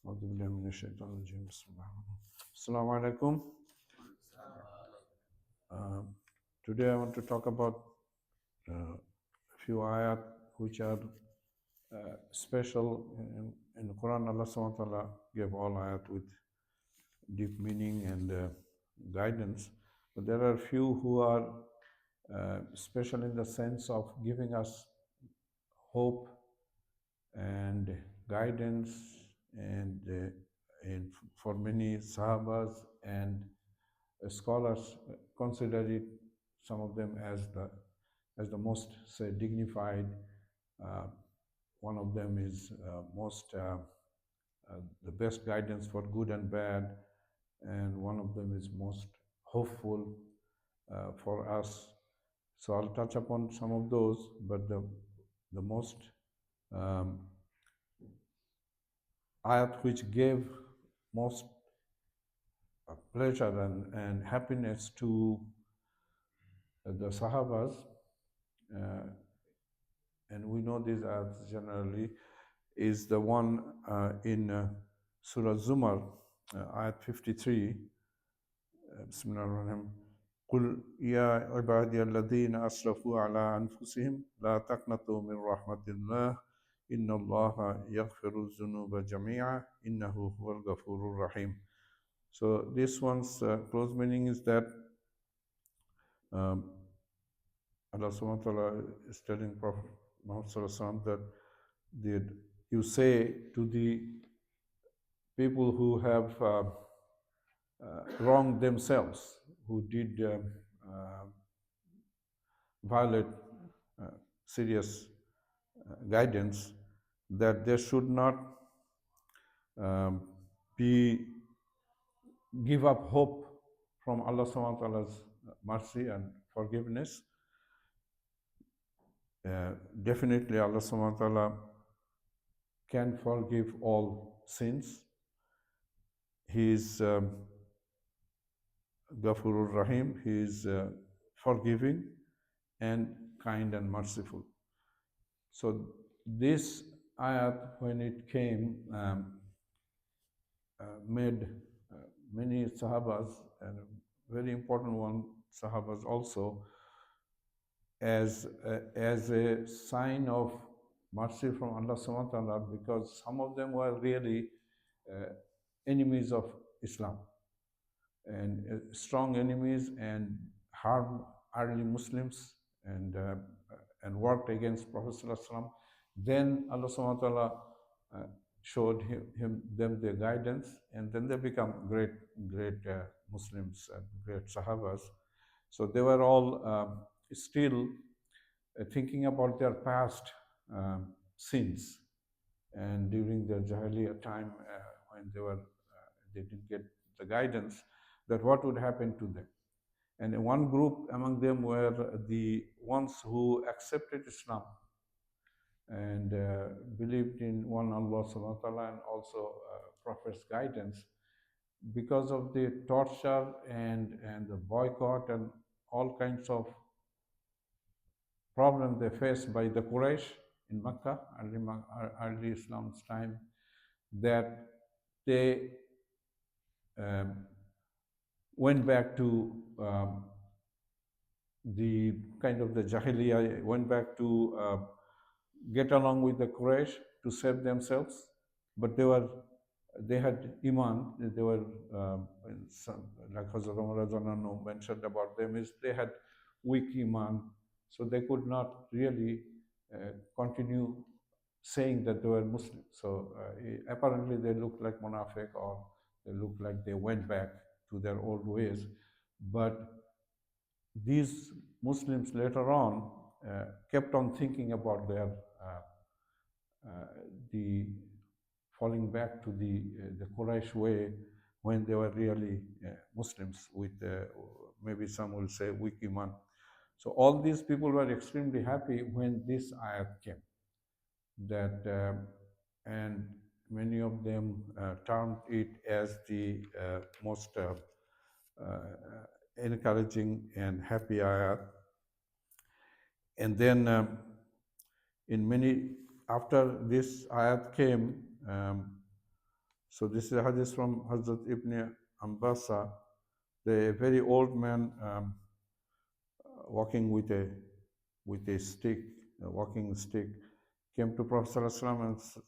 أعوذ بالله من الشيطان الرجيم بسم الله الرحمن الرحيم. Assalamu alaikum. Today I want to talk about a few ayat which are special in the Quran. Allah subhanahu wa ta'ala gave all ayat with deep meaning and guidance. But there are few who are special in the sense of giving us hope and guidance and for many sahabas and scholars consider it, some of them as the most say dignified. Uh, one of them is most the best guidance for good and bad, and one of them is most hopeful for us. So I'll touch upon some of those, but the most um, ayat which gave most pleasure and happiness to the Sahabas, uh, and we know these ayats generally, is the one in Surah Zumar, ayat 53. Bismillah ar-Rahman. قل يا عبادي الذين أسرفوا على أنفسهم لا تقنطوا من رحمة الله إن الله يغفر الذنوب جميعا إنه هو الغفور الرحيم. So this one's close meaning is that um, Allah subhanahu wa ta'ala is telling Prophet Muhammad sallallahu alaihi wasallam that you say to the people who have wronged themselves, who did violate serious guidance, that they should not um, be give up hope from Allah subhanahu wa ta'ala's mercy and forgiveness. Definitely Allah subhanahu wa ta'ala can forgive all sins. He is Ghafurur Rahim, He is forgiving and kind and merciful. So this ayat, when it came, made many Sahabas, and a very important one, Sahabas also, as a sign of mercy from Allah subhanahu wa ta'ala, because some of them were really enemies of Islam and strong enemies and harmed early Muslims and worked against Prophet sallallahu alaihi wasallam. Then Allah subhanahu wa ta'ala showed them their guidance, and then they become great Muslims and great Sahabas. So they were all still thinking about their past sins, and during their Jahiliyyah time when they didn't get the guidance, that what would happen to them. And one group among them were the ones who accepted Islam and believed in one Allah subhanahu wa ta'ala and also Prophet's guidance. Because of the torture and the boycott and all kinds of problems they faced by the Quraysh in Mecca, early Islam's time, that they went back to the kind of the Jahiliyyah, went back to get along with the Quraysh to save themselves, but they had iman. They were like Hazrat Umar Radhiyallahu anhu mentioned about them, is they had weak iman, so they could not really continue saying that they were Muslims. So apparently they looked like munafiq, or they looked like they went back to their old ways. But these Muslims later on kept on thinking about the falling back to the Quraysh way when they were really Muslims with maybe some will say weak iman. So all these people were extremely happy when this ayat came. And many of them termed it as the most encouraging and happy ayat. And then after this ayat came, So this is a hadith from Hazrat Ibn Ambasa, the very old man walking with a stick, a walking stick, came to Prophet ﷺ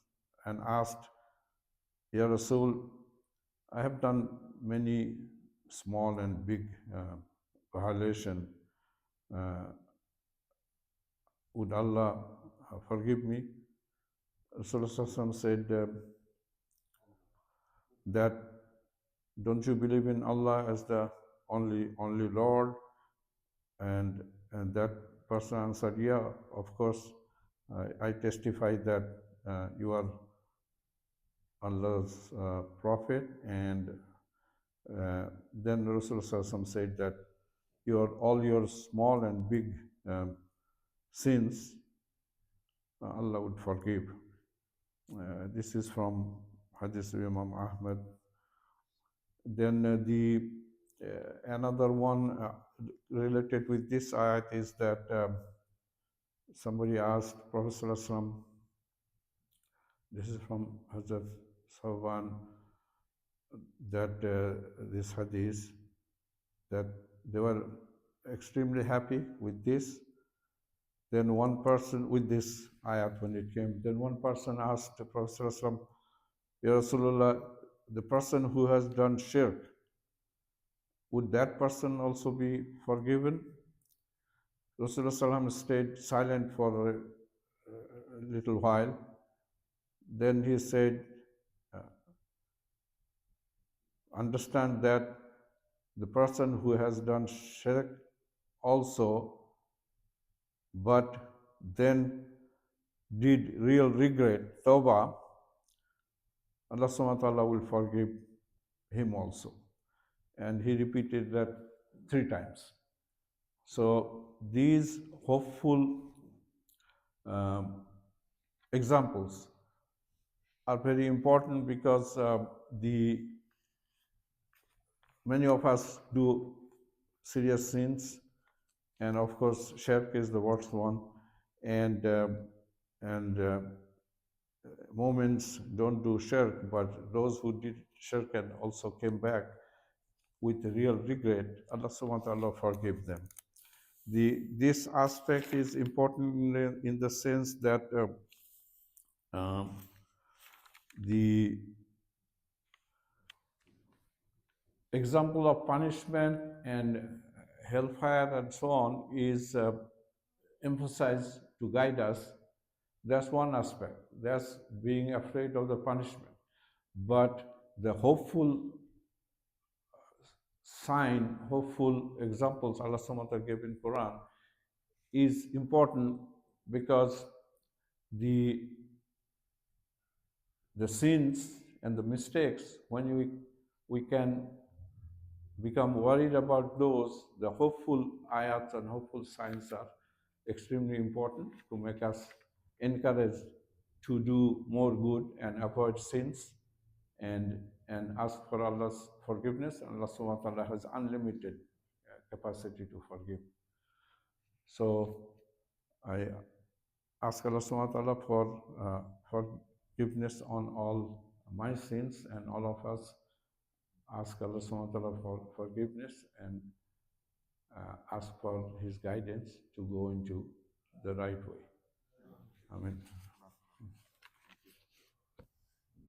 and asked, Ya Rasul, I have done many small and big violation. Uh, would Allah forgive me? Rasulullah said that, don't you believe in Allah as the only Lord? And that person answered, yeah, of course, I testify that you are Allah's prophet. And then Rasulullah said that all your small and big sins, Allah would forgive. This is from Hadith of Imam Ahmad. Then the another one related with this ayat is that somebody asked Prophet ﷺ, this is from Hazrat Sawan, that this hadith, that they were extremely happy with this. Then one person, with this ayat when it came, then one person asked the Prophet ﷺ, Ya Rasulullah, the person who has done shirk, would that person also be forgiven? Rasulullah stayed silent for a little while. Then he said, understand that the person who has done shirk also, but then did real regret, tawbah, Allah subhanahu wa ta'ala will forgive him also. And he repeated that 3 times. So these hopeful examples are very important because the many of us do serious sins, and of course, shirk is the worst one. And moments don't do shirk, but those who did shirk and also came back with real regret, Allah subhanahu wa ta'ala forgive them. This aspect is important in the sense that the example of punishment and hellfire and so on is emphasized to guide us. That's one aspect. That's being afraid of the punishment. But the hopeful sign, hopeful examples Allah subhanahu wa ta'ala gave in Quran is important because the sins and the mistakes, when we can become worried about those, the hopeful ayats and hopeful signs are extremely important to make us encouraged to do more good and avoid sins and ask for Allah's forgiveness. And Allah subhanahu wa ta'ala has unlimited capacity to forgive. So I ask Allah subhanahu wa ta'ala for forgiveness on all my sins, and all of us ask Allah subhanahu wa ta'ala for forgiveness and ask for His guidance to go into the right way. Amen.